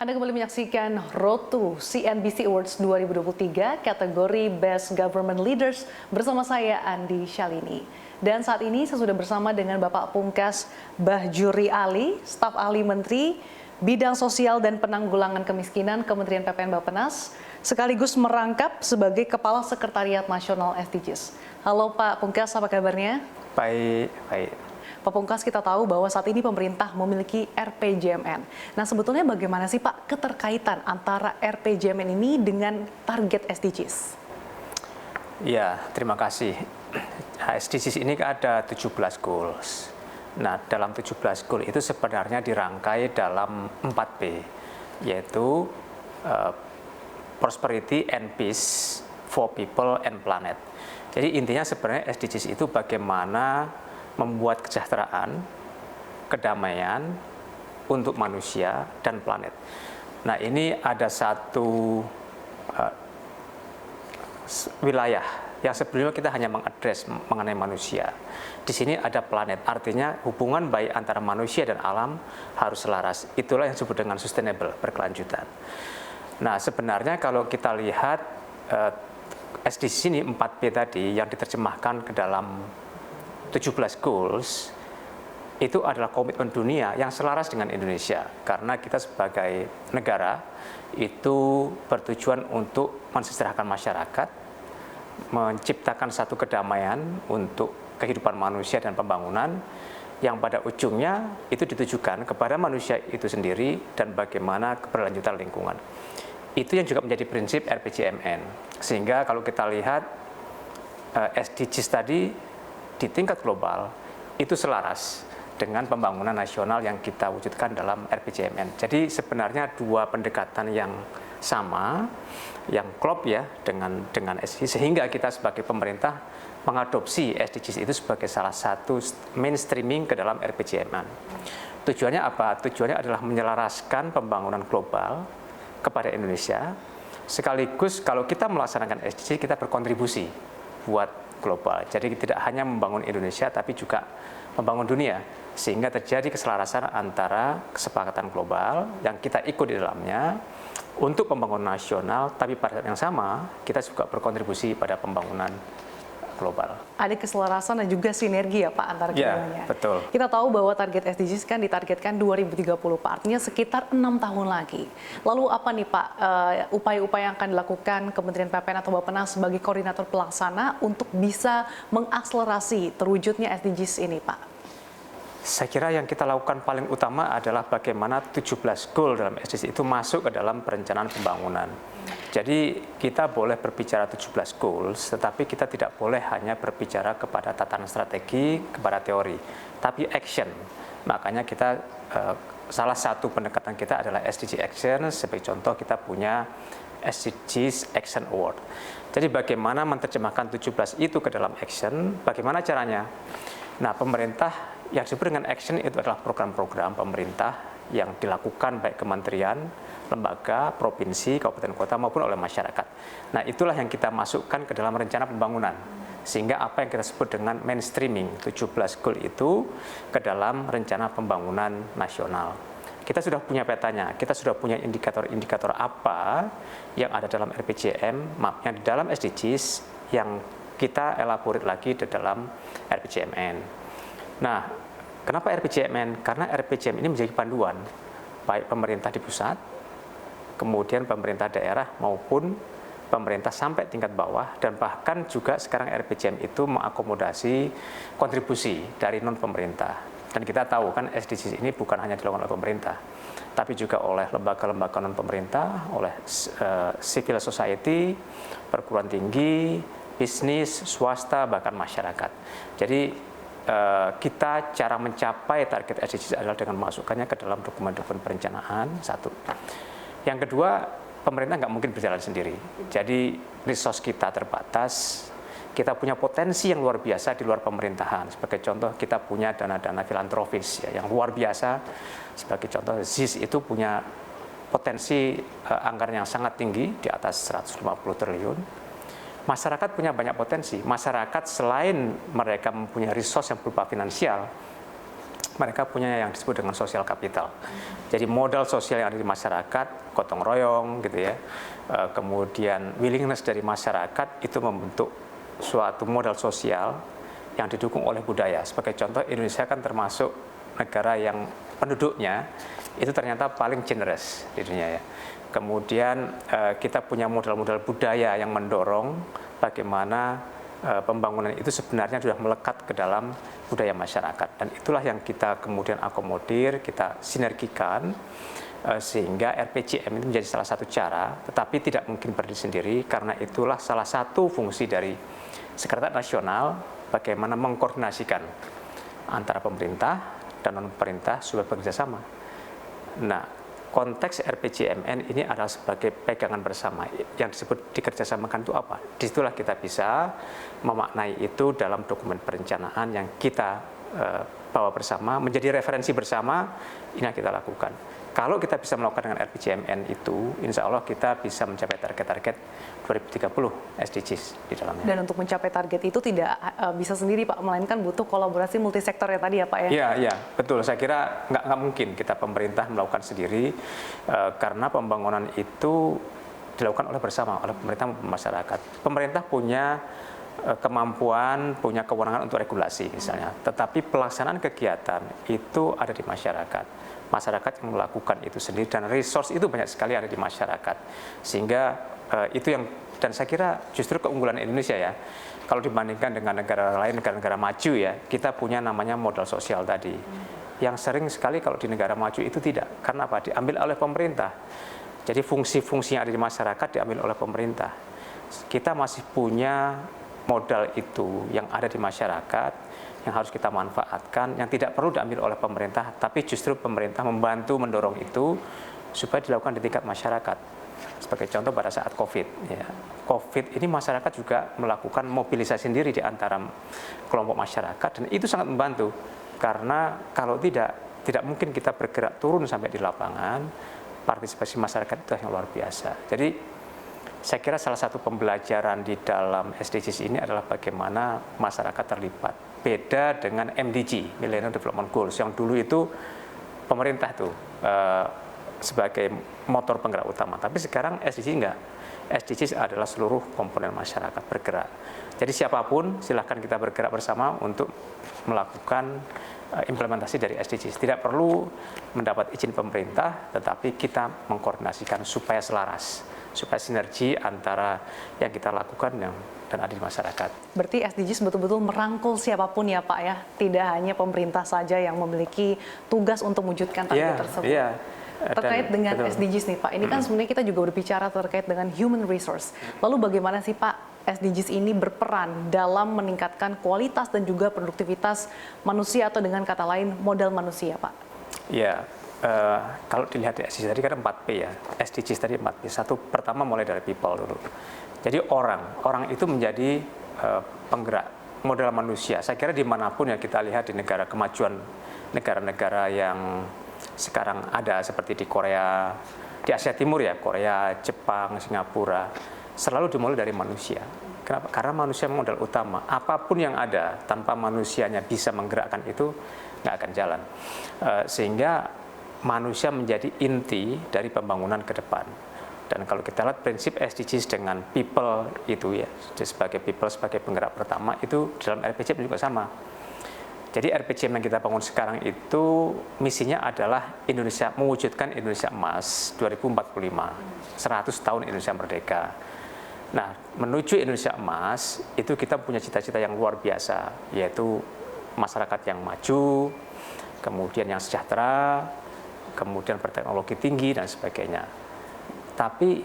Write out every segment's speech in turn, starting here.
Anda kembali menyaksikan Road to CNBC Awards 2023 kategori Best Government Leaders bersama saya Andi Shalini. Dan saat ini saya sudah bersama dengan Bapak Pungkas Bahjuri Ali, staf ahli Menteri Bidang Sosial dan Penanggulangan Kemiskinan Kementerian PPN Bappenas, sekaligus merangkap sebagai Kepala Sekretariat Nasional SDGs. Halo Pak Pungkas, apa kabarnya? Baik, baik. Pak Pungkas, kita tahu bahwa saat ini pemerintah memiliki RPJMN. Nah, sebetulnya bagaimana sih Pak keterkaitan antara RPJMN ini dengan target SDGs? Ya, terima kasih. SDGs ini ada 17 goals. Nah, dalam 17 goal itu sebenarnya dirangkai dalam 4P, yaitu Prosperity and Peace for People and Planet. Jadi intinya sebenarnya SDGs itu bagaimana membuat kesejahteraan, kedamaian untuk manusia dan planet. Nah, ini ada satu wilayah yang sebelumnya kita hanya mengadres mengenai manusia. Di sini ada planet, artinya hubungan baik antara manusia dan alam harus selaras. Itulah yang disebut dengan sustainable, berkelanjutan. Nah, sebenarnya kalau kita lihat SDGs ini 4P tadi yang diterjemahkan ke dalam 17 goals itu adalah komitmen dunia yang selaras dengan Indonesia, karena kita sebagai negara itu bertujuan untuk mensejahterakan masyarakat, menciptakan satu kedamaian untuk kehidupan manusia dan pembangunan yang pada ujungnya itu ditujukan kepada manusia itu sendiri dan bagaimana keberlanjutan lingkungan. Itu yang juga menjadi prinsip RPJMN. Sehingga kalau kita lihat SDGs tadi di tingkat global itu selaras dengan pembangunan nasional yang kita wujudkan dalam RPJMN. Jadi sebenarnya dua pendekatan yang sama, yang klop ya dengan SDGs, sehingga kita sebagai pemerintah mengadopsi SDGs itu sebagai salah satu mainstreaming ke dalam RPJMN. Tujuannya apa? Tujuannya adalah menyelaraskan pembangunan global kepada Indonesia, sekaligus kalau kita melaksanakan SDGs kita berkontribusi buat global. Jadi tidak hanya membangun Indonesia tapi juga membangun dunia, sehingga terjadi keselarasan antara kesepakatan global yang kita ikut di dalamnya untuk pembangunan nasional, tapi pada saat yang sama kita juga berkontribusi pada pembangunan global. Ada keselarasan dan juga sinergi ya Pak antara keduanya. Ya, betul. Kita tahu bahwa target SDGs kan ditargetkan 2030 Pak, artinya sekitar 6 tahun lagi. Lalu apa nih Pak upaya-upaya yang akan dilakukan Kementerian PPN atau Bappenas sebagai koordinator pelaksana untuk bisa mengakselerasi terwujudnya SDGs ini Pak? Saya kira yang kita lakukan paling utama adalah bagaimana 17 goal dalam SDGs itu masuk ke dalam perencanaan pembangunan. Jadi kita boleh berbicara 17 goals, tetapi kita tidak boleh hanya berbicara kepada tatanan strategi, kepada teori, tapi action. Makanya kita salah satu pendekatan kita adalah SDG Action. Sebagai contoh kita punya SDGs Action Award. Jadi bagaimana menerjemahkan 17 itu ke dalam action, bagaimana caranya? Nah, pemerintah yang disebut dengan action itu adalah program-program pemerintah yang dilakukan baik kementerian, lembaga, provinsi, kabupaten kota maupun oleh masyarakat. Nah, itulah yang kita masukkan ke dalam rencana pembangunan. Sehingga apa yang kita sebut dengan mainstreaming 17 goal itu ke dalam rencana pembangunan nasional. Kita sudah punya petanya, kita sudah punya indikator-indikator apa yang ada dalam RPJM, yang di dalam SDGs yang kita elaborate lagi di dalam RPJMN. Nah, kenapa RPJMN? Karena RPJMN ini menjadi panduan baik pemerintah di pusat, kemudian pemerintah daerah maupun pemerintah sampai tingkat bawah, dan bahkan juga sekarang RPJM itu mengakomodasi kontribusi dari non-pemerintah. Dan kita tahu kan SDGs ini bukan hanya dilakukan oleh pemerintah, tapi juga oleh lembaga-lembaga non-pemerintah, oleh civil society, perguruan tinggi, bisnis, swasta, bahkan masyarakat. Jadi kita cara mencapai target SDGs adalah dengan memasukkannya ke dalam dokumen-dokumen perencanaan, satu. Yang kedua, pemerintah nggak mungkin berjalan sendiri. Jadi resource kita terbatas, kita punya potensi yang luar biasa di luar pemerintahan. Sebagai contoh, kita punya dana-dana filantropis ya, yang luar biasa. Sebagai contoh, ZIS itu punya potensi anggaran yang sangat tinggi, di atas 150 triliun. Masyarakat punya banyak potensi. Masyarakat selain mereka mempunyai resource yang berupa finansial, mereka punya yang disebut dengan social capital. Jadi modal sosial yang ada di masyarakat, gotong royong gitu ya, kemudian willingness dari masyarakat itu membentuk suatu modal sosial yang didukung oleh budaya. Sebagai contoh, Indonesia kan termasuk negara yang penduduknya itu ternyata paling generous di dunia ya. Kemudian kita punya modal-modal budaya yang mendorong bagaimana pembangunan itu sebenarnya sudah melekat ke dalam budaya masyarakat, dan itulah yang kita kemudian akomodir, kita sinergikan sehingga RPJM itu menjadi salah satu cara, tetapi tidak mungkin berdiri sendiri karena itulah salah satu fungsi dari Sekretariat Nasional bagaimana mengkoordinasikan antara pemerintah dan non pemerintah supaya bekerja sama. Nah, konteks RPJMN ini adalah sebagai pegangan bersama yang disebut dikerjasamakan itu apa? Disitulah kita bisa memaknai itu dalam dokumen perencanaan yang kita bawa bersama, menjadi referensi bersama, ini yang kita lakukan. Kalau kita bisa melakukan dengan RPJMN itu, insya Allah kita bisa mencapai target-target 2030 SDGs di dalamnya. Dan untuk mencapai target itu tidak bisa sendiri Pak, melainkan butuh kolaborasi multisektor ya tadi ya Pak ya? Iya, betul. Saya kira nggak mungkin kita pemerintah melakukan sendiri, karena pembangunan itu dilakukan oleh bersama, oleh pemerintah maupun masyarakat. Pemerintah punya kemampuan, punya kewenangan untuk regulasi misalnya, tetapi pelaksanaan kegiatan itu ada di masyarakat. Masyarakat yang melakukan itu sendiri, dan resource itu banyak sekali ada di masyarakat, sehingga itu yang, dan saya kira justru keunggulan Indonesia ya, kalau dibandingkan dengan negara lain, negara-negara maju ya, kita punya namanya modal sosial tadi, yang sering sekali kalau di negara maju itu tidak, karena apa? Diambil oleh pemerintah. Jadi fungsi-fungsi yang ada di masyarakat diambil oleh pemerintah. Kita masih punya modal itu yang ada di masyarakat, yang harus kita manfaatkan, yang tidak perlu diambil oleh pemerintah, tapi justru pemerintah membantu mendorong itu supaya dilakukan di tingkat masyarakat. Sebagai contoh pada saat COVID, ya. COVID ini masyarakat juga melakukan mobilisasi sendiri di antara kelompok masyarakat, dan itu sangat membantu, karena kalau tidak mungkin kita bergerak turun sampai di lapangan, partisipasi masyarakat itu yang luar biasa. Jadi saya kira salah satu pembelajaran di dalam SDGs ini adalah bagaimana masyarakat terlibat. Beda dengan MDG, Millennium Development Goals, yang dulu itu pemerintah tuh sebagai motor penggerak utama. Tapi sekarang SDG enggak. SDGs adalah seluruh komponen masyarakat bergerak. Jadi siapapun silahkan kita bergerak bersama untuk melakukan implementasi dari SDGs. Tidak perlu mendapat izin pemerintah, tetapi kita mengkoordinasikan supaya selaras, supaya sinergi antara yang kita lakukan dan ada di masyarakat. Berarti SDGs betul-betul merangkul siapapun ya Pak ya, tidak hanya pemerintah saja yang memiliki tugas untuk mewujudkan target tersebut. Iya. Terkait dengan SDGs nih Pak, ini kan sebenarnya kita juga berbicara terkait dengan human resource. Lalu bagaimana sih Pak SDGs ini berperan dalam meningkatkan kualitas dan juga produktivitas manusia, atau dengan kata lain modal manusia Pak? Iya. Kalau dilihat di SDGs tadi kan 4P ya, SDGs tadi 4P. Satu, pertama mulai dari people dulu. Jadi orang itu menjadi penggerak modal manusia. Saya kira dimanapun yang kita lihat di negara kemajuan, negara-negara yang sekarang ada seperti di Korea, di Asia Timur ya, Korea, Jepang, Singapura, selalu dimulai dari manusia. Kenapa? Karena manusia modal utama. Apapun yang ada tanpa manusianya bisa menggerakkan itu nggak akan jalan. Sehingga manusia menjadi inti dari pembangunan ke depan. Dan kalau kita lihat prinsip SDGs dengan people itu ya, sebagai people, sebagai penggerak pertama, itu dalam RPJM juga sama. Jadi RPJM yang kita bangun sekarang itu misinya adalah Indonesia, mewujudkan Indonesia Emas 2045, 100 tahun Indonesia Merdeka. Nah, menuju Indonesia Emas itu kita punya cita-cita yang luar biasa, yaitu masyarakat yang maju, kemudian yang sejahtera, kemudian berteknologi tinggi dan sebagainya. Tapi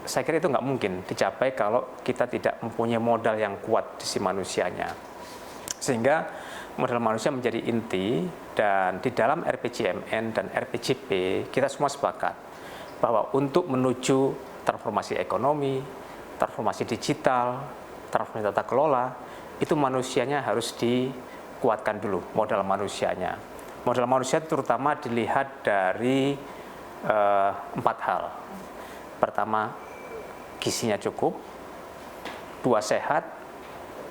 saya kira itu nggak mungkin dicapai kalau kita tidak mempunyai modal yang kuat di si manusianya. Sehingga modal manusia menjadi inti, dan di dalam RPJMN dan RPJP kita semua sepakat bahwa untuk menuju transformasi ekonomi, transformasi digital, transformasi tata kelola, itu manusianya harus dikuatkan dulu, modal manusianya. Modal manusia terutama dilihat dari 4 hal. Pertama, gizinya cukup. 2, sehat.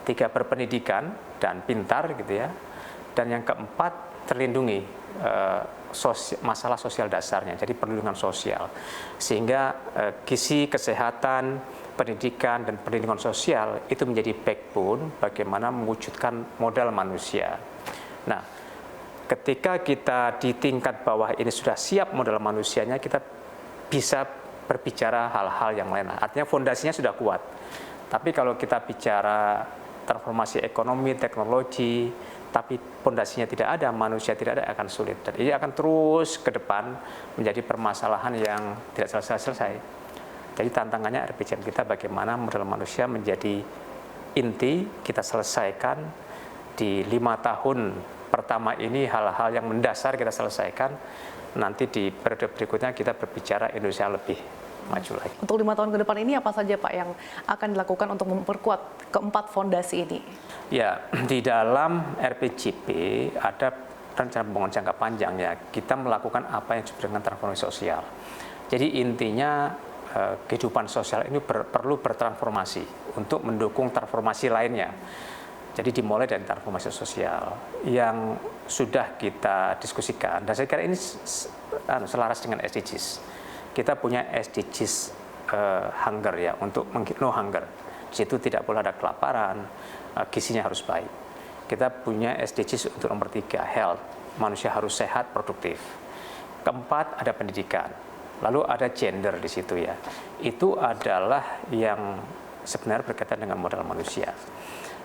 3, berpendidikan dan pintar gitu ya. Dan yang keempat, terlindungi masalah sosial dasarnya, jadi perlindungan sosial. Sehingga gizi, kesehatan, pendidikan, dan perlindungan sosial itu menjadi backbone bagaimana mewujudkan modal manusia. Nah, ketika kita di tingkat bawah ini sudah siap modal manusianya, kita bisa berbicara hal-hal yang lain. Artinya fondasinya sudah kuat. Tapi kalau kita bicara transformasi ekonomi, teknologi, tapi fondasinya tidak ada, manusia tidak ada, akan sulit. Dan ini akan terus ke depan menjadi permasalahan yang tidak selesai-selesai. Jadi tantangannya RPJM kita bagaimana modal manusia menjadi inti, kita selesaikan di 5 tahun pertama ini, hal-hal yang mendasar kita selesaikan. Nanti di periode berikutnya kita berbicara Indonesia lebih maju lagi. Untuk 5 tahun ke depan ini apa saja Pak yang akan dilakukan untuk memperkuat keempat fondasi ini? Ya, di dalam RPJP ada rencana pembangunan jangka panjang ya. Kita melakukan apa yang disebut dengan transformasi sosial. Jadi intinya kehidupan sosial ini perlu bertransformasi untuk mendukung transformasi lainnya. Jadi dimulai dari transformasi sosial yang sudah kita diskusikan, dan saya kira ini selaras dengan SDGs. Kita punya SDGs hunger ya, untuk no hunger. Di situ tidak boleh ada kelaparan, gizinya harus baik. Kita punya SDGs untuk nomor 3, health, manusia harus sehat, produktif. Keempat, ada pendidikan. Lalu ada gender di situ ya. Itu adalah yang sebenarnya berkaitan dengan modal manusia.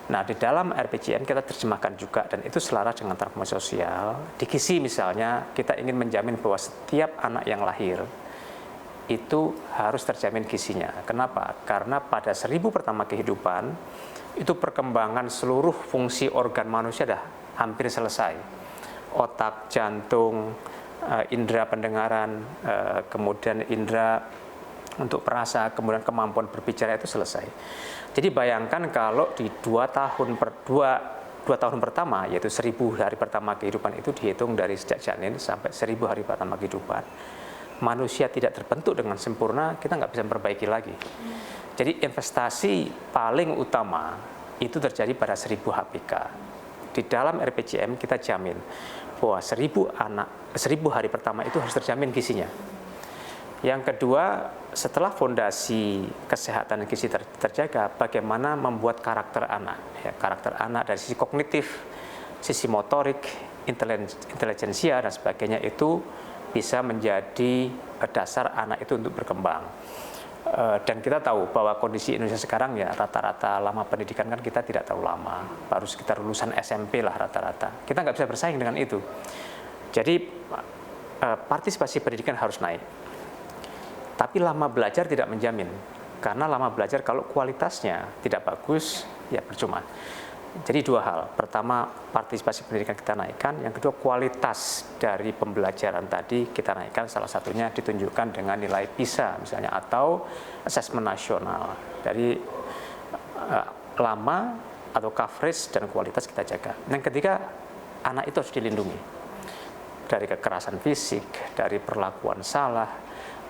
Nah, di dalam RPJM kita terjemahkan juga, dan itu selaras dengan transformasi sosial. Di gizi misalnya, kita ingin menjamin bahwa setiap anak yang lahir itu harus terjamin gizinya. Kenapa? Karena pada 1000 pertama kehidupan, itu perkembangan seluruh fungsi organ manusia sudah hampir selesai. Otak, jantung, indera pendengaran, kemudian indera untuk perasa, kemudian kemampuan berbicara itu selesai. Jadi bayangkan kalau di 2 tahun pertama, yaitu 1000 hari pertama kehidupan itu dihitung dari sejak janin sampai 1000 hari pertama kehidupan, manusia tidak terbentuk dengan sempurna, kita nggak bisa memperbaiki lagi. Jadi investasi paling utama itu terjadi pada 1000 HPK. Di dalam RPJM kita jamin bahwa 1000 hari pertama itu harus terjamin gizinya. Yang kedua, setelah fondasi kesehatan dan gizi terjaga, bagaimana membuat karakter anak. Ya, karakter anak dari sisi kognitif, sisi motorik, intelijensia, dan sebagainya itu bisa menjadi dasar anak itu untuk berkembang. Dan kita tahu bahwa kondisi Indonesia sekarang ya rata-rata lama pendidikan kan kita tidak terlalu lama, baru sekitar lulusan SMP lah rata-rata. Kita nggak bisa bersaing dengan itu. Jadi partisipasi pendidikan harus naik. Tapi lama belajar tidak menjamin, karena lama belajar kalau kualitasnya tidak bagus, ya percuma. Jadi 2 hal, pertama partisipasi pendidikan kita naikkan, yang kedua kualitas dari pembelajaran tadi kita naikkan, salah satunya ditunjukkan dengan nilai PISA misalnya, atau asesmen nasional. Dari lama atau coverage dan kualitas kita jaga. Yang ketiga, anak itu harus dilindungi dari kekerasan fisik, dari perlakuan salah,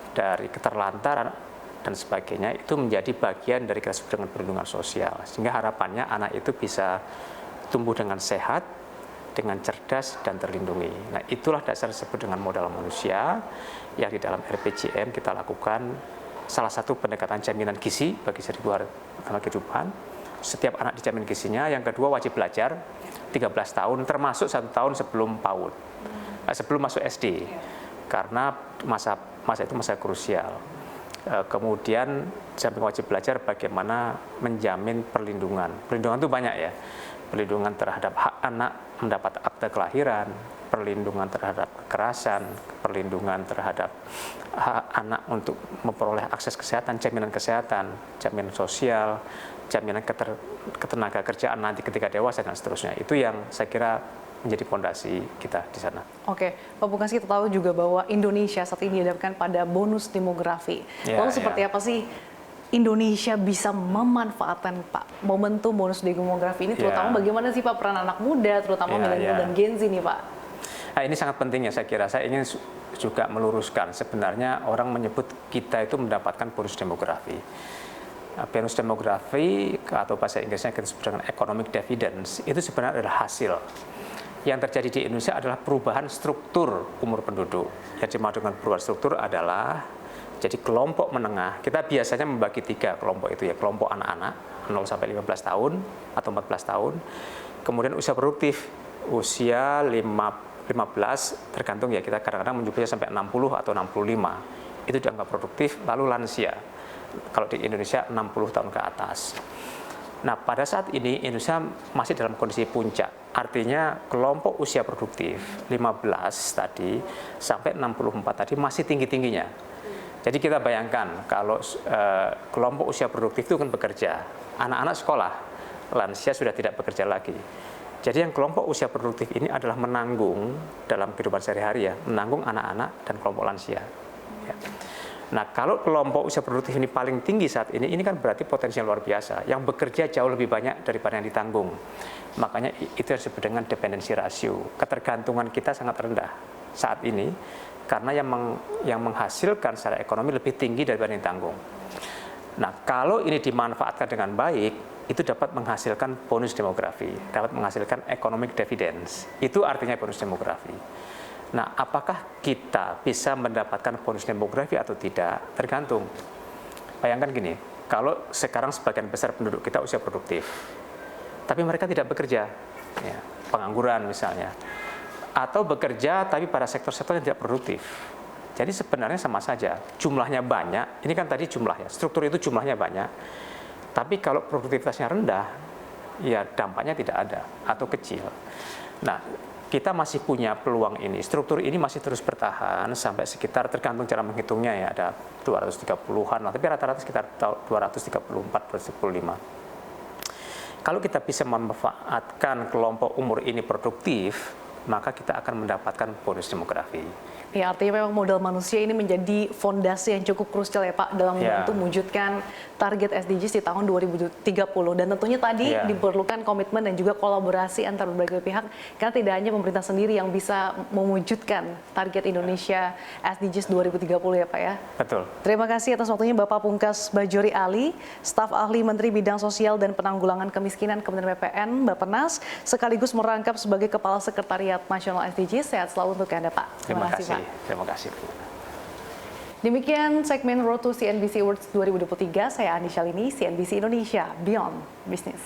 dari keterlantaran dan sebagainya. Itu menjadi bagian dari kita sebut dengan perlindungan sosial, sehingga harapannya anak itu bisa tumbuh dengan sehat, dengan cerdas dan terlindungi. Nah, itulah dasar disebut dengan modal manusia yang di dalam RPJM kita lakukan. Salah satu pendekatan jaminan gizi bagi 1000 hari pertama kehidupan, setiap anak dijamin gizinya. Yang kedua, wajib belajar 13 tahun, termasuk 1 tahun sebelum PAUD, sebelum masuk SD, karena masa itu masa krusial. Kemudian samping wajib belajar, bagaimana menjamin perlindungan. Perlindungan itu banyak ya. Perlindungan terhadap hak anak mendapat akte kelahiran, perlindungan terhadap kekerasan, perlindungan terhadap hak anak untuk memperoleh akses kesehatan, jaminan sosial, jaminan ketenaga kerjaan nanti ketika dewasa dan seterusnya. Itu yang saya kira menjadi fondasi kita di sana. Oke, Pak Pungkas, kita tahu juga bahwa Indonesia saat ini dihadapkan pada bonus demografi. Lalu seperti apa sih Indonesia bisa memanfaatkan Pak momentum bonus demografi ini, terutama bagaimana sih Pak peran anak muda, terutama milenial dan Gen Z nih Pak? Nah, ini sangat penting ya, saya kira. Saya ingin juga meluruskan, sebenarnya orang menyebut kita itu mendapatkan bonus demografi. Bonus demografi atau bahasa Inggrisnya kita sebut dengan economic dividends, itu sebenarnya adalah hasil yang terjadi di Indonesia adalah perubahan struktur umur penduduk. Yang dimaksud dengan perubahan struktur adalah jadi kelompok menengah, kita biasanya membagi 3 kelompok itu ya, kelompok anak-anak 0 sampai 15 tahun atau 14 tahun, kemudian usia produktif, usia 15 tergantung ya, kita kadang-kadang menyebutnya sampai 60 atau 65, itu dianggap produktif, lalu lansia, kalau di Indonesia 60 tahun ke atas. Nah, pada saat ini Indonesia masih dalam kondisi puncak, artinya kelompok usia produktif 15 tadi sampai 64 tadi masih tinggi-tingginya. Jadi kita bayangkan kalau kelompok usia produktif itu kan bekerja, anak-anak sekolah, lansia sudah tidak bekerja lagi. Jadi yang kelompok usia produktif ini adalah menanggung dalam kehidupan sehari-hari ya, menanggung anak-anak dan kelompok lansia. Ya. Nah, kalau kelompok usia produktif ini paling tinggi saat ini kan berarti potensinya luar biasa. Yang bekerja jauh lebih banyak daripada yang ditanggung. Makanya itu yang disebut dengan dependency ratio. Ketergantungan kita sangat rendah saat ini karena yang menghasilkan secara ekonomi lebih tinggi daripada yang ditanggung. Nah, kalau ini dimanfaatkan dengan baik, itu dapat menghasilkan bonus demografi, dapat menghasilkan economic dividends. Itu artinya bonus demografi. Nah, apakah kita bisa mendapatkan bonus demografi atau tidak? Tergantung. Bayangkan gini, kalau sekarang sebagian besar penduduk kita usia produktif, tapi mereka tidak bekerja, ya, pengangguran misalnya, atau bekerja tapi pada sektor-sektor yang tidak produktif. Jadi sebenarnya sama saja, jumlahnya banyak, ini kan tadi jumlah ya, struktur itu jumlahnya banyak, tapi kalau produktivitasnya rendah, ya dampaknya tidak ada atau kecil. Nah, kita masih punya peluang ini, struktur ini masih terus bertahan sampai sekitar, tergantung cara menghitungnya ya, ada 230-an, tapi rata-rata sekitar 234-235. Kalau kita bisa memanfaatkan kelompok umur ini produktif, maka kita akan mendapatkan bonus demografi. Ya, artinya memang modal manusia ini menjadi fondasi yang cukup krusial ya Pak dalam membantu mewujudkan target SDGs di tahun 2030. Dan tentunya tadi diperlukan komitmen dan juga kolaborasi antar berbagai pihak, karena tidak hanya pemerintah sendiri yang bisa mewujudkan target Indonesia SDGs 2030 ya Pak ya. Betul. Terima kasih atas waktunya Bapak Pungkas Bajori Ali, staf ahli Menteri Bidang Sosial dan Penanggulangan Kemiskinan Kementerian PPN, Bappenas, sekaligus merangkap sebagai Kepala Sekretariat Nasional SDGs. Sehat selalu untuk Anda Pak. Terima kasih Pak. Terima kasih. Demikian segmen Road to CNBC Awards 2023. Saya Andi Shalini, CNBC Indonesia, Beyond Business.